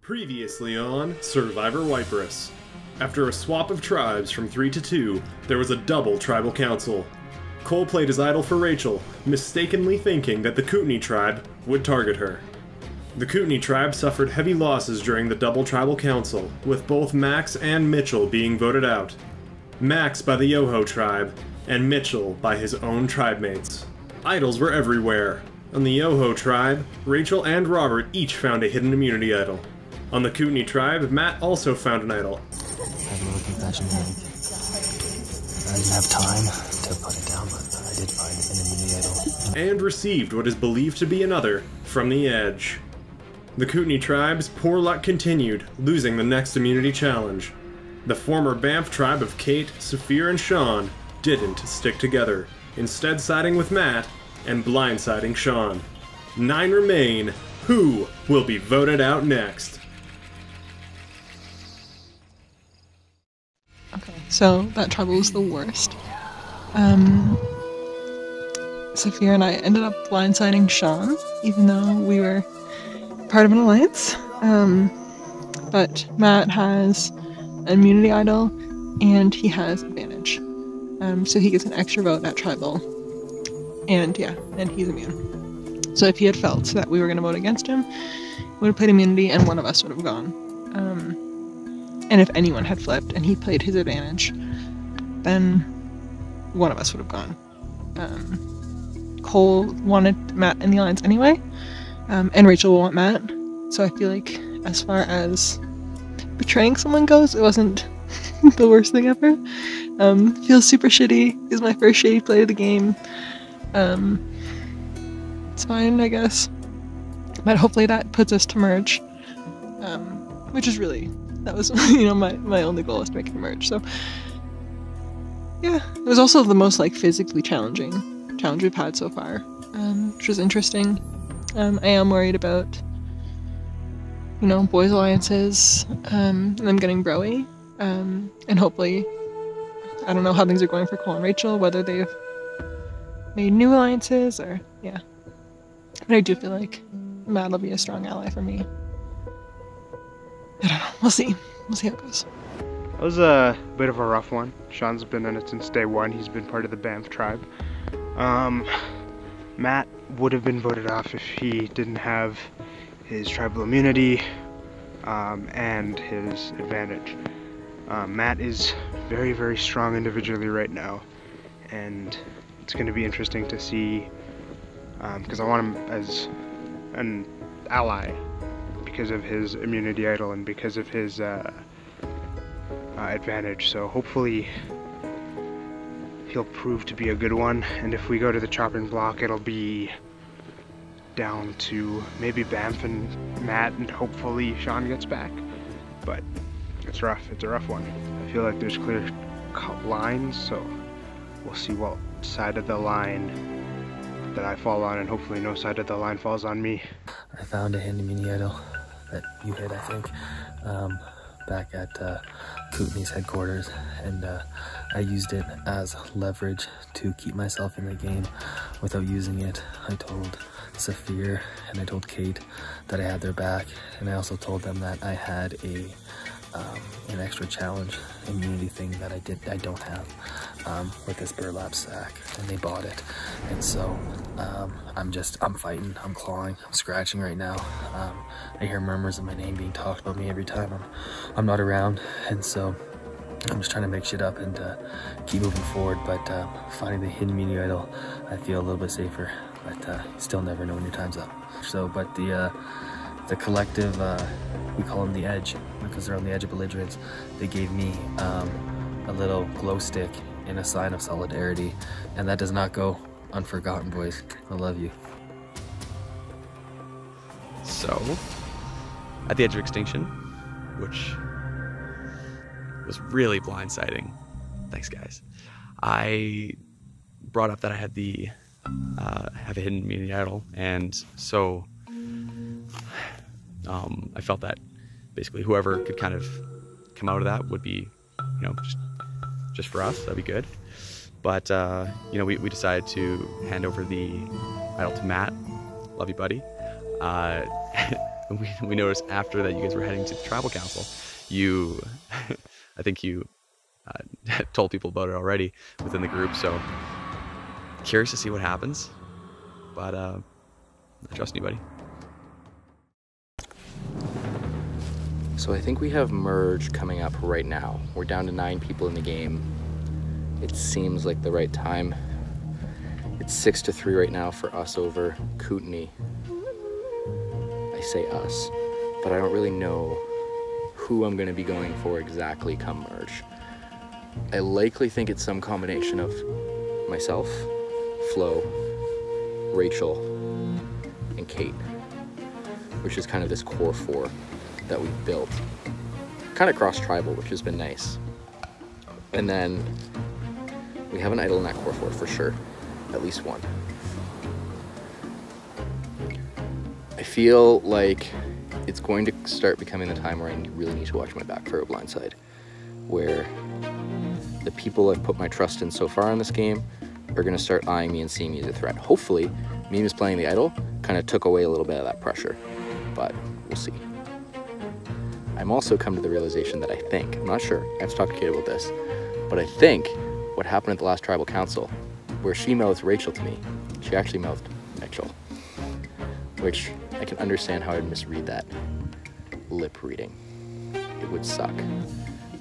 Previously on Survivor Waiparous. After a swap of tribes from 3 to 2, there was a double tribal council. Cole played his idol for Rachel, mistakenly thinking that the Kootenai tribe would target her. The Kootenai tribe suffered heavy losses during the double tribal council, with both Max and Mitchell being voted out. Max by the Yoho tribe, and Mitchell by his own tribe mates. Idols were everywhere. On the Yoho tribe, Rachel and Robert each found a hidden immunity idol. On the Kootenai tribe, Matt also found an idol. I have a little confession to make. I didn't have time to put it down, but I did find an immunity idol. And received what is believed to be another from the edge. The Kootenai tribe's poor luck continued, losing the next immunity challenge. The former Banff tribe of Kate, Saphir, and Sean didn't stick together, instead siding with Matt and blindsiding Sean. 9 remain. Who will be voted out next? Okay, so that tribal was the worst. Saphir and I ended up blindsiding Sean, even though we were part of an alliance. But Matt has an immunity idol, and he has advantage. So he gets an extra vote at tribal. And yeah, and he's immune. So if he had felt that we were going to vote against him, we would have played immunity and one of us would have gone. And if anyone had flipped and he played his advantage, then one of us would have gone. Cole wanted Matt in the alliance anyway, and Rachel will want Matt. So I feel like as far as betraying someone goes, it wasn't the worst thing ever. Feels super shitty. Is my first shitty play of the game. It's fine, I guess. But hopefully that puts us to merge. Which is really, that was, my only goal was to make it merge. So, yeah. It was also the most, physically challenge we've had so far. Which was interesting. I am worried about, boys' alliances, and them getting broy. And hopefully, I don't know how things are going for Cole and Rachel, whether they've made new alliances or, yeah. But I do feel like Matt will be a strong ally for me. I don't know. We'll see. We'll see how it goes. That was a bit of a rough one. Sean's been in it since day one. He's been part of the Banff tribe. Matt would have been voted off if he didn't have his tribal immunity and his advantage. Matt is very, very strong individually right now, and it's going to be interesting to see, because I want him as an ally because of his immunity idol and because of his advantage. So hopefully he'll prove to be a good one, and if we go to the chopping block, it'll be down to maybe Banff and Matt, and hopefully Sean gets back. But it's rough. It's a rough one. I feel like there's clear cut lines, so we'll see what side of the line that I fall on, and hopefully no side of the line falls on me. I found a hidden immunity idol that you hit, I think, back at Kootenai's headquarters, and I used it as leverage to keep myself in the game without using it. I told Saphir and I told Kate that I had their back, and I also told them that I had an extra challenge immunity thing that I don't have with this burlap sack, and they bought it. And so I'm fighting, I'm clawing, I'm scratching right now. I hear murmurs of my name being talked about me every time I'm not around, and so I'm just trying to make shit up and keep moving forward. But finding the hidden immunity idol, I feel a little bit safer, but you still never know when your time's up. So, but the collective, we call them the Edge, because they're on the edge of belligerence. They gave me a little glow stick in a sign of solidarity, and that does not go unforgotten, boys. I love you. So, at the edge of extinction, which was really blindsiding, thanks guys, I brought up that I had have a hidden immunity idol, and so I felt that basically whoever could kind of come out of that would be, just for us, that'd be good. But, we decided to hand over the idol to Matt. Love you, buddy. we noticed after that you guys were heading to the tribal council, you, I think you told people about it already within the group, so curious to see what happens, but I trust you, buddy. So I think we have merge coming up right now. We're down to 9 people in the game. It seems like the right time. It's 6-3 right now for us over Kootenay. I say us, but I don't really know who I'm going to be going for exactly come merge. I likely think it's some combination of myself, Flo, Rachel, and Kate, which is kind of this core 4 that we've built. Kind of cross-tribal, which has been nice. And then we have an idol in that core 4 for sure, at least one. I feel like it's going to start becoming the time where I really need to watch my back for a blindside, where the people I've put my trust in so far in this game are going to start eyeing me and seeing me as a threat. Hopefully, me just playing the idol kind of took away a little bit of that pressure, but we'll see. I'm also come to the realization that I think, I'm not sure, I have to talk to Kate about this, but I think what happened at the last tribal council, where she mouthed Rachel to me, she actually mouthed Mitchell, which I can understand how I'd misread that lip reading. It would suck,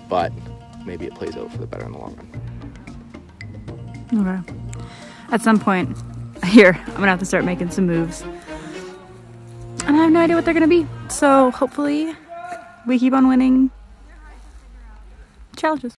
but maybe it plays out for the better in the long run. Okay. At some point, here, I'm gonna have to start making some moves. And I have no idea what they're gonna be. So hopefully we keep on winning challenges.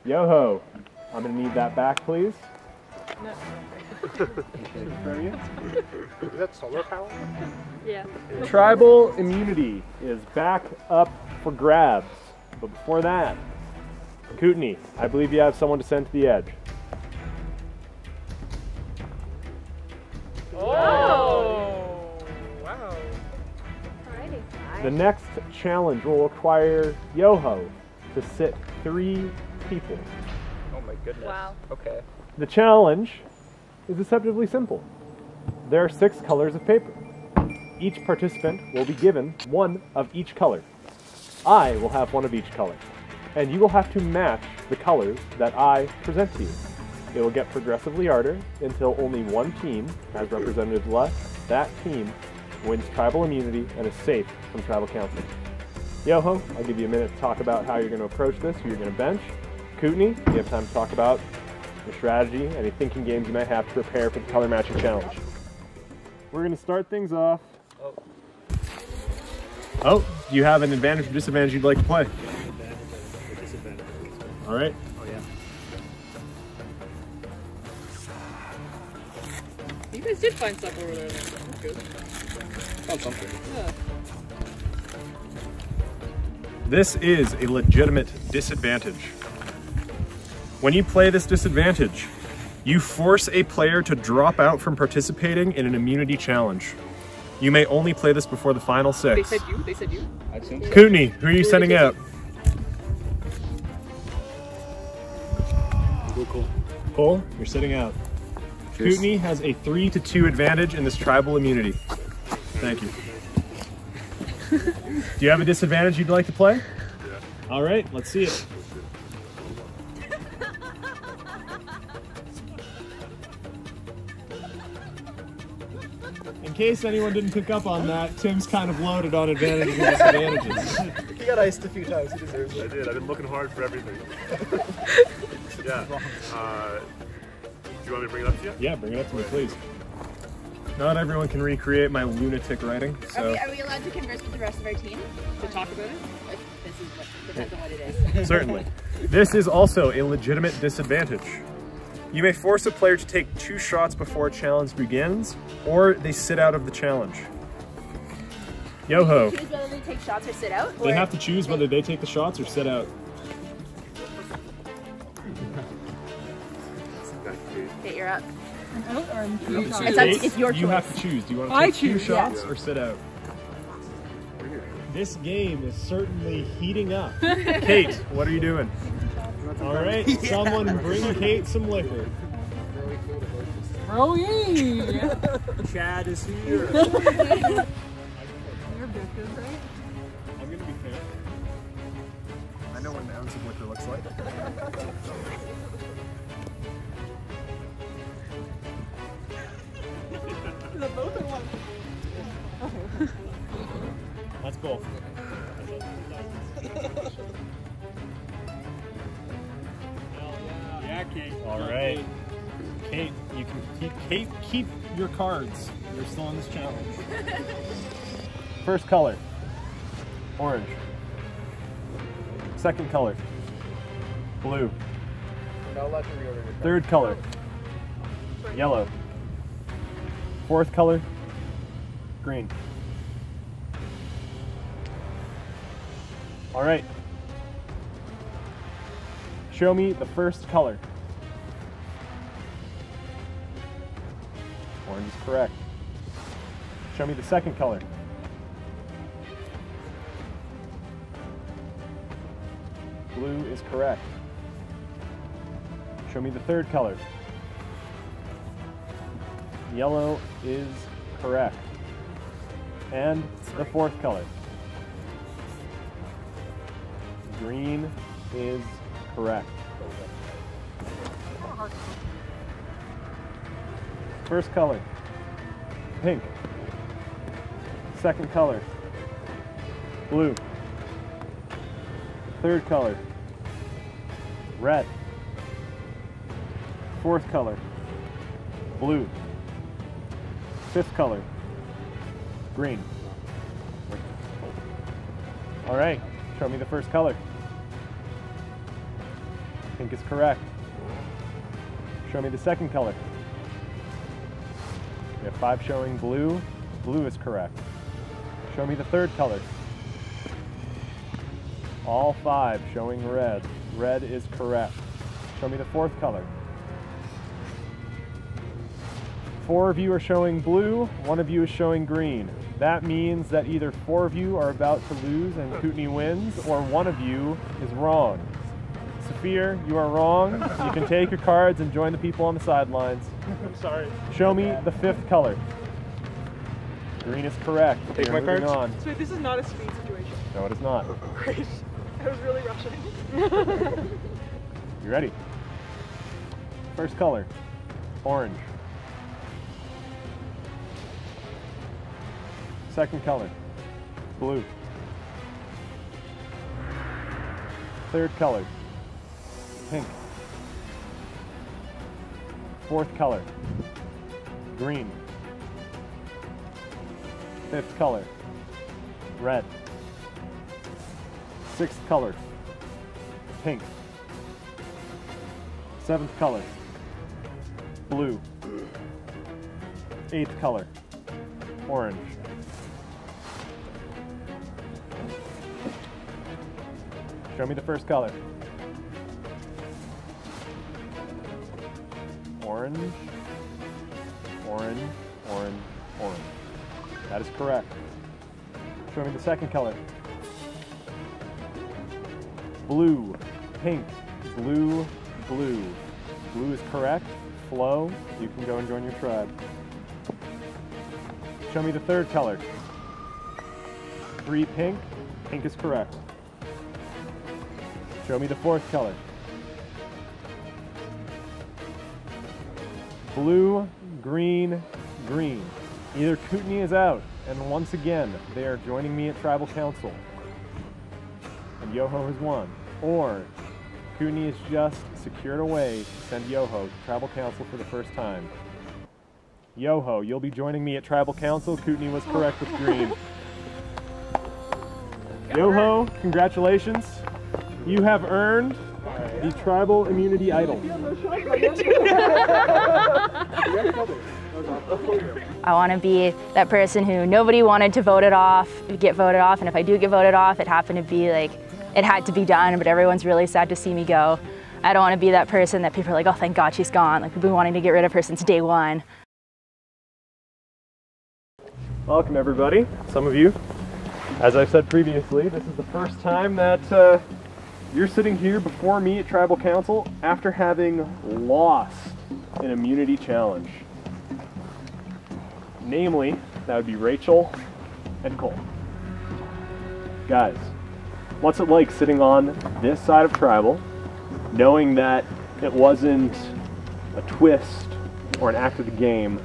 Yo-ho, I'm gonna need that back, please. No. Is that solar power? Yeah. Tribal immunity is back up for grabs. But before that, Kootenay, I believe you have someone to send to the edge. Oh! Wow. The next challenge will require Yo-ho to sit 3 people. Oh my goodness. Wow. Okay. The challenge is deceptively simple. There are 6 colors of paper. Each participant will be given 1 of each color. I will have 1 of each color. And you will have to match the colors that I present to you. It will get progressively harder until only 1 team has representatives left. That team wins tribal immunity and is safe from tribal council. Yo-ho, I'll give you a minute to talk about how you're going to approach this, who you're going to bench. Kootenay, you have time to talk about your strategy, any thinking games you might have to prepare for the color matching challenge. We're going to start things off. Oh, do you have an advantage or disadvantage you'd like to play? Advantage or disadvantage. All right. Oh yeah. You guys did find stuff over there. That's good. Found something. Yeah. This is a legitimate disadvantage. When you play this disadvantage, you force a player to drop out from participating in an immunity challenge. You may only play this before the final 6. They said you? They said you? I assume so. Kootenay, who are you sending out? Cool. Cole, you're sitting out. Cheers. Kootenay has a 3-2 advantage in this tribal immunity. Thank you. Do you have a disadvantage you'd like to play? Yeah. All right, let's see it. case anyone didn't pick up on that, Tim's kind of loaded on advantages and disadvantages. He got iced a few times. He deserves it. I did. I've been looking hard for everything. Yeah. Do you want me to bring it up to you? Yeah, bring it up to me, please. Not everyone can recreate my lunatic writing, so... Are we allowed to converse with the rest of our team to talk about it? Like, this is what, depends on what it is. Certainly. This is also a legitimate disadvantage. You may force a player to take 2 shots before a challenge begins, or they sit out of the challenge. Yo-ho. Choose whether they take shots or sit out? They have to choose whether they take the shots or sit out. Okay, you're up. It's your choice. You have to choose. Do you want to take 2 shots or sit out? This game is certainly heating up. Kate, what are you doing? All right, someone bring Kate some liquor. Rowie! Chad is here. Your objectives, right? I'm gonna be fair. I know what an ounce of liquor looks like. Is it both or one? Okay. That's both. Yeah, Kate. All right. Kate, you can keep your cards. You're still in this challenge. First color, orange. Second color, blue. Third color, yellow. Fourth color, green. All right. Show me the first color. Orange is correct. Show me the second color. Blue is correct. Show me the third color. Yellow is correct. And the fourth color. Green is correct. First color, pink. Second color, blue. Third color, red. Fourth color, blue. Fifth color, green. All right, show me the first color. Pink is correct. Show me the second color. We have 5 showing blue. Blue is correct. Show me the third color. All 5 showing red. Red is correct. Show me the fourth color. 4 of you are showing blue, 1 of you is showing green. That means that either 4 of you are about to lose and Kootenai wins, or 1 of you is wrong. Saphir, you are wrong. You can take your cards and join the people on the sidelines. I'm sorry. Show me the fifth color. Green is correct. Take my cards. On. So wait, this is not a speed situation. No, it is not. Great. I was really rushing. You ready? First color, orange. Second color, blue. Third color, pink. Fourth color, green. Fifth color, red. Sixth color, pink. Seventh color, blue. Eighth color, orange. Show me the first color. Orange, orange, orange, orange. That is correct. Show me the second color. Blue, pink, blue, blue. Blue is correct. Flo, you can go and join your tribe. Show me the third color. 3 pink. Pink is correct. Show me the fourth color. Blue, green, green. Either Kootenai is out, and once again, they are joining me at Tribal Council, and Yoho has won, or Kootenai has just secured a way to send Yoho to Tribal Council for the first time. Yoho, you'll be joining me at Tribal Council. Kootenai was correct with green. Yoho, congratulations. You have earned the Tribal Immunity Idol. I want to be that person who nobody wanted to vote it off, get voted off, and if I do get voted off, it happened to be like, it had to be done, but everyone's really sad to see me go. I don't want to be that person that people are like, oh, thank God she's gone. Like, we've been wanting to get rid of her since day one. Welcome, everybody. Some of you, as I've said previously, this is the first time that you're sitting here before me at Tribal Council after having lost an immunity challenge. Namely, that would be Rachel and Cole. Guys, what's it like sitting on this side of Tribal, knowing that it wasn't a twist or an act of the game,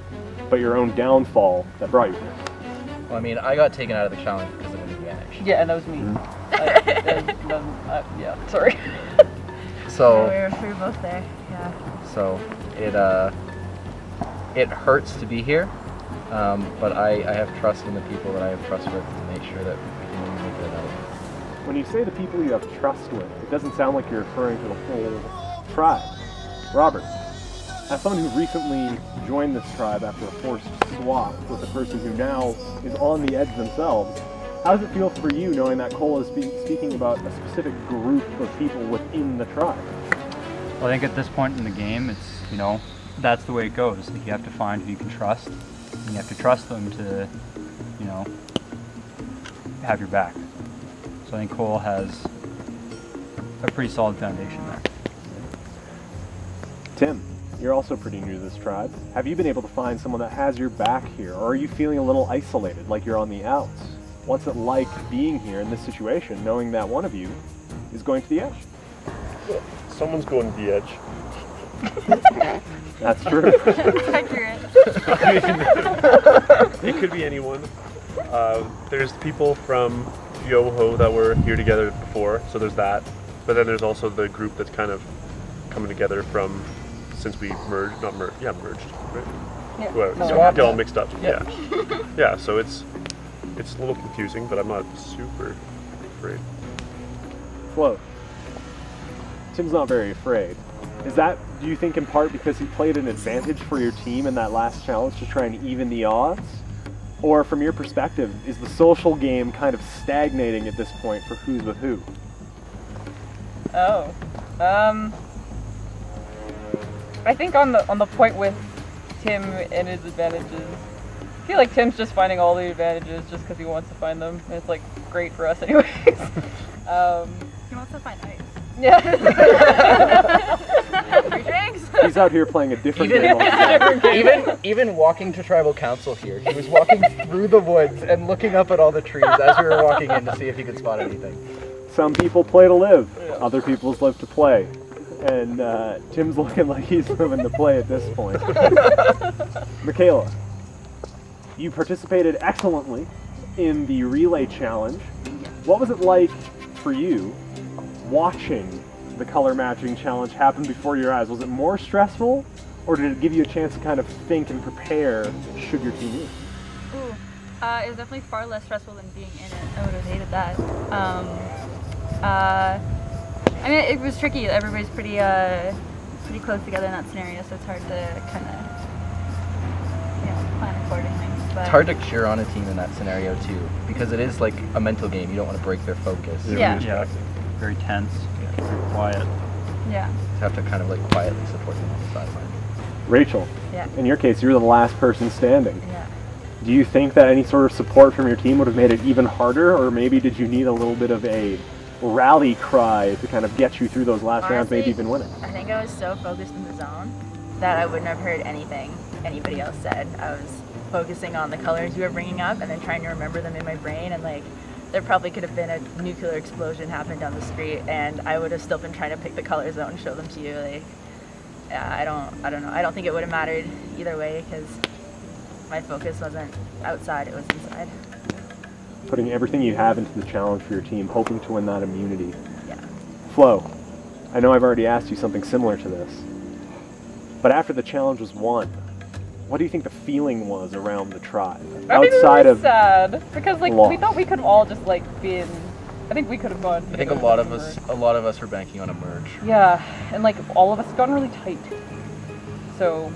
but your own downfall that brought you here? Well, I mean, I got taken out of the challenge because of an advantage. Yeah, and that was me. Yeah, sorry. So We were both there, yeah. So it hurts to be here, but I have trust in the people that I have trust with to make sure that we can make it out. When you say the people you have trust with, it doesn't sound like you're referring to the whole tribe. Robert, as someone who recently joined this tribe after a forced swap with a person who now is on the edge themselves, how does it feel for you knowing that Cole is speaking about a specific group of people within the tribe? Well, I think at this point in the game, it's, you know, that's the way it goes. Like, you have to find who you can trust, and you have to trust them to, you know, have your back. So I think Cole has a pretty solid foundation there. Tim, you're also pretty new to this tribe. Have you been able to find someone that has your back here, or are you feeling a little isolated, like you're on the outs? What's it like being here in this situation, knowing that one of you is going to the edge? Someone's going to the edge. That's true. Accurate. It could be anyone. There's people from Yoho that were here together before, so there's that. But then there's also the group that's kind of coming together from since we merged, merged, right? Yeah. Well, No, so they're all mixed up. Yeah. Yeah. So it's a little confusing, but I'm not super afraid. Float. Tim's not very afraid. Is that, do you think, in part because he played an advantage for your team in that last challenge to try and even the odds? Or from your perspective, is the social game kind of stagnating at this point for who's with who? Oh. I think on the point with Tim and his advantages, I feel like Tim's just finding all the advantages just because he wants to find them, and it's like great for us anyways. He wants to find ice. Yeah. Free drinks. He's out here playing a different game. Even walking to Tribal Council here, he was walking through the woods and looking up at all the trees as we were walking in to see if he could spot anything. Some people play to live, other people's live to play. And Tim's looking like he's living to play at this point. Michaela, you participated excellently in the relay challenge. What was it like for you watching the color matching challenge happen before your eyes? Was it more stressful, or did it give you a chance to kind of think and prepare should your team lose? Ooh, it was definitely far less stressful than being in it. I would have hated that. I mean, it was tricky. Everybody's pretty close together in that scenario, so it's hard to kind of, plan accordingly. But It's hard to cheer on a team in that scenario too, because it is like a mental game. You don't want to break their focus. Yeah. Very tense. Very quiet. Yeah. You have to kind of like quietly support them on the sideline. Rachel, Yeah. in your case, you were the last person standing. Yeah. Do you think that any sort of support from your team would have made it even harder, or maybe did you need a little bit of a rally cry to kind of get you through those last rounds, maybe even winning? I think I was so focused in the zone that I wouldn't have heard anything anybody else said. I was focusing on the colors you were bringing up and then trying to remember them in my brain, and like there probably could have been a nuclear explosion happening down the street and I would have still been trying to pick the colors out and show them to you. Like, yeah, I don't know. I don't think it would have mattered either way, because my focus wasn't outside, it was inside. Putting everything you have into the challenge for your team, hoping to win that immunity. Yeah. Flo, I know I've already asked you something similar to this, but after the challenge was won, what do you think the feeling was around the tribe? I think Outside it was of sad because like loss. we thought we could have all just like been. I think we could have gone. I think a lot of us were banking on a merge. Yeah, and like all of us have gotten really tight. So,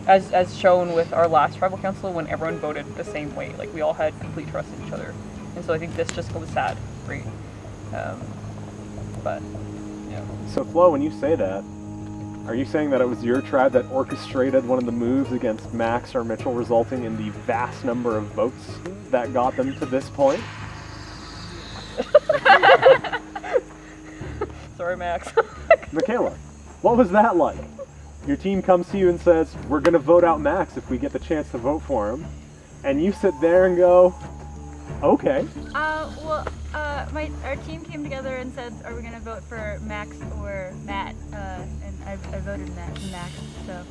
as shown with our last tribal council, when everyone voted the same way, like we all had complete trust in each other, and so I think this just was sad, right? But yeah. So Flo, when you say that, are you saying that it was your tribe that orchestrated one of the moves against Max or Mitchell, resulting in the vast number of votes that got them to this point? Sorry, Max. Michaela, what was that like? Your team comes to you and says, we're going to vote out Max if we get the chance to vote for him. And you sit there and go, okay. Our team came together and said, are we going to vote for Max or Matt? And I voted Max, so.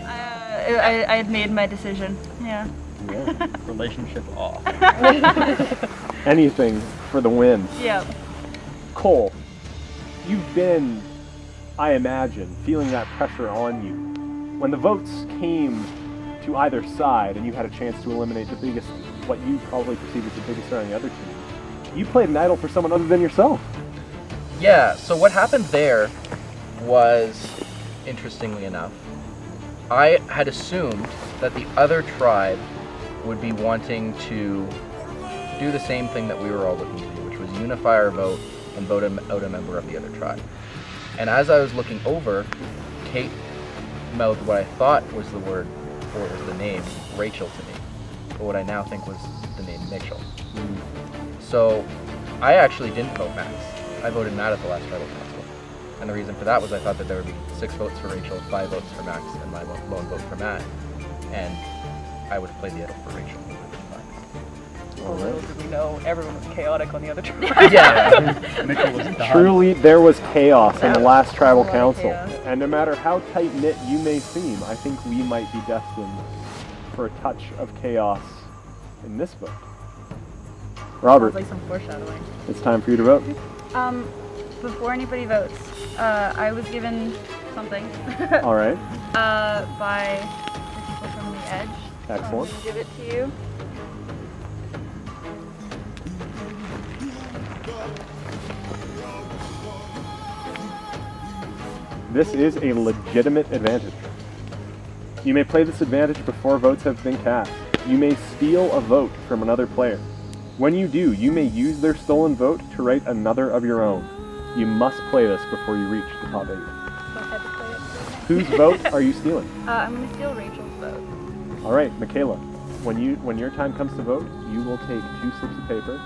I had made my decision, yeah. Relationship off. Anything for the win. Yeah. Cole, you've been, I imagine, feeling that pressure on you. When the votes came to either side and you had a chance to eliminate the biggest, what you probably perceive as the biggest star on the other team, you played an idol for someone other than yourself. Yeah, so what happened there was, interestingly enough, I had assumed that the other tribe would be wanting to do the same thing that we were all looking to do, which was unify our vote and vote out a member of the other tribe. And as I was looking over, Kate mouthed what I thought was the word, or was the name, Rachel to me, but what I now think was the name Mitchell. So I actually didn't vote Max. I voted Matt at the last tribal council. And the reason for that was I thought that there would be 6 votes for Rachel, 5 votes for Max, and my lone vote for Matt. And I would have played the idol for Rachel. Little did we know everyone was chaotic on the other tribe. Yeah. Mitchell was done. Truly, there was chaos in the last tribal a lot of council. chaos. And no matter how tight-knit you may seem, I think we might be destined for a touch of chaos in this vote. Robert, Sounds like some foreshadowing. it's time for you to vote. Before anybody votes, I was given something. All right. By the people from the Edge. Excellent. I'm gonna give it to you. This is a legitimate advantage. You may play this advantage before votes have been cast. You may steal a vote from another player. When you do, you may use their stolen vote to write another of your own. You must play this before you reach the top 8. So I had to play it. Whose vote are you stealing? I'm gonna steal Rachel's vote. All right, Michaela, when your time comes to vote, you will take 2 slips of paper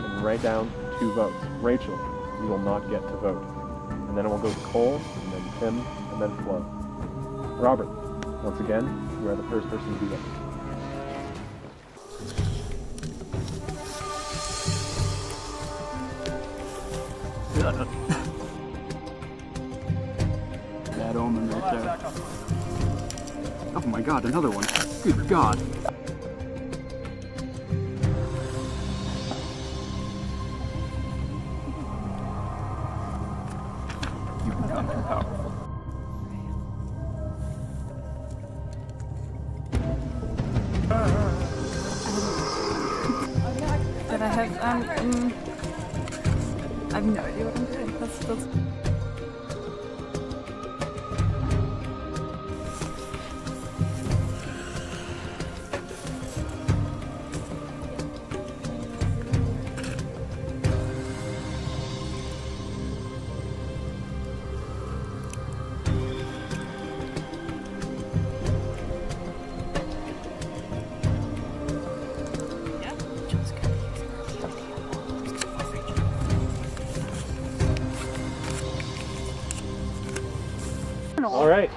and write down 2 votes. Rachel, you will not get to vote. And then it will go to Cole, and then Tim, and then Flo. Robert, once again, you are the first person to do that. Bad omen right there. Oh my god, another one. Good god. You become too powerful. But I have I have no idea what I'm doing. That's All right.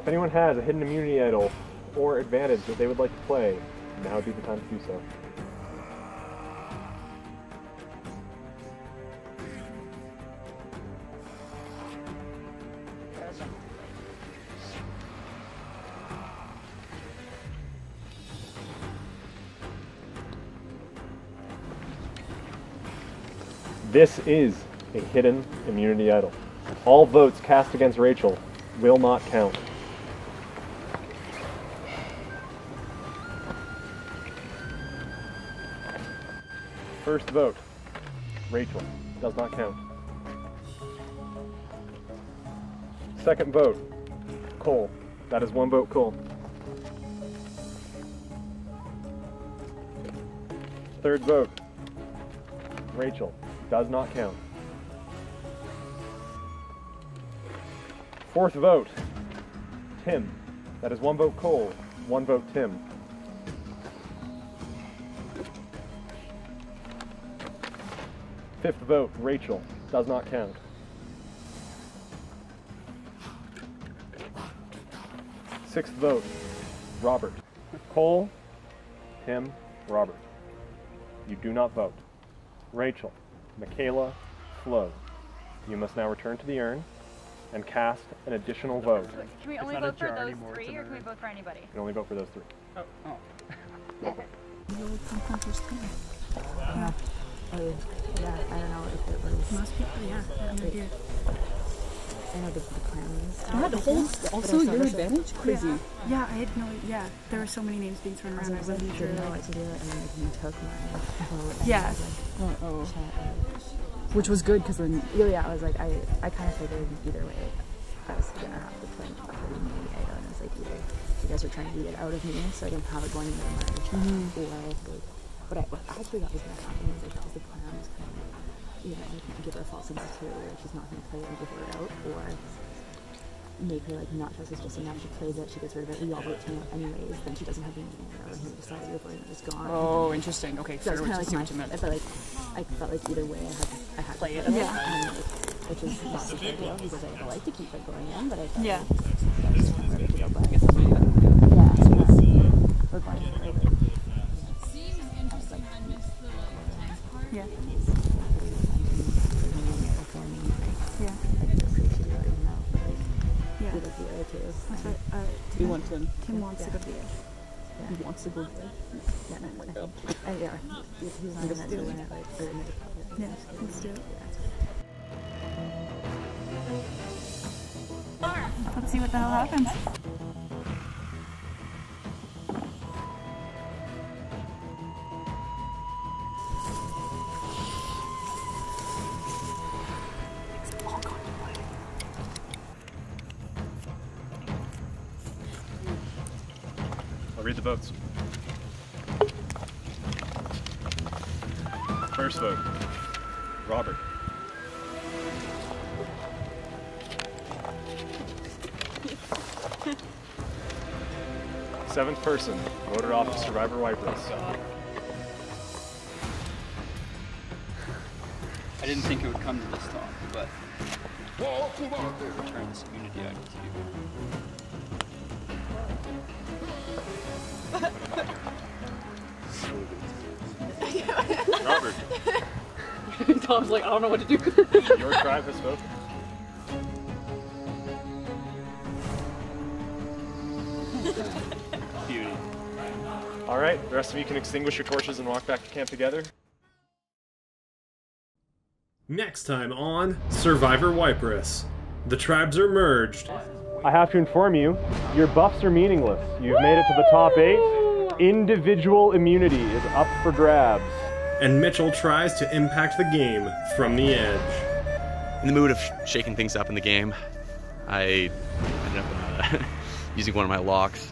If anyone has a hidden immunity idol or advantage that they would like to play, now would be the time to do so. This is a hidden immunity idol. All votes cast against Rachel will not count. First vote, Rachel, does not count. Second vote, Cole. That is 1 vote, Cole. Third vote, Rachel, does not count. Fourth vote, Tim. That is 1 vote, Cole, 1 vote, Tim. Fifth vote, Rachel, does not count. Sixth vote, Robert. Cole, Tim, Robert. You do not vote. Rachel, Michaela, Flo. You must now return to the urn and cast an additional vote. Can we only vote for those 3, or can we vote for anybody? You can only vote for those 3. Oh. Yeah. Yeah, I don't know if it was. Most people, yeah, I have no idea. I know the plan was. Yeah, the whole. Also, your advantage? Crazy. Yeah, I had no. Yeah, there were so many names being thrown around. I wasn't sure. Didn't know what to do, and then he took my vote. Yeah. Which was good because then, yeah, I was like, I kind of figured either way, I was gonna have to play a pretty mini idol, and it was like either you guys were trying to eat it out of me, so I didn't have it going into the merge, or what I actually thought was gonna happen was like the plan was kind of, you know, give her a false sense of security where she's not gonna play it and give her out, or make her like not trust us just enough. She plays it, she gets rid of it, we all vote to out anyways, then she doesn't have the meeting or he decides your voting is gone. Oh, interesting. Okay, so it's kind of like my sentiment. But like I felt like either way I had to play it. Yeah. Which is not super ideal because I like to keep it going in, but I felt like that was ready to go by. Yeah, so we're going for it. Yeah. That's right. We want Tim. Tim wants to go to the edge. Yeah. He wants to go to the edge. Yeah, no, yeah. He's not gonna win it, like, or make it. Yeah, let's do it. Let's see what the hell happens. I'll read the votes. First vote, Robert. Seventh person voted off of Survivor Waiparous. I didn't think it would come to this talk, but return this immunity idol to you. Robert. Tom's like, I don't know what to do. Your tribe has spoken. Beauty. All right, the rest of you can extinguish your torches and walk back to camp together. Next time on Survivor Waiparous, the tribes are merged. I have to inform you, your buffs are meaningless. You've made it to the top 8. Individual immunity is up for grabs. And Mitchell tries to impact the game from the edge. In the mood of shaking things up in the game, I ended up using one of my locks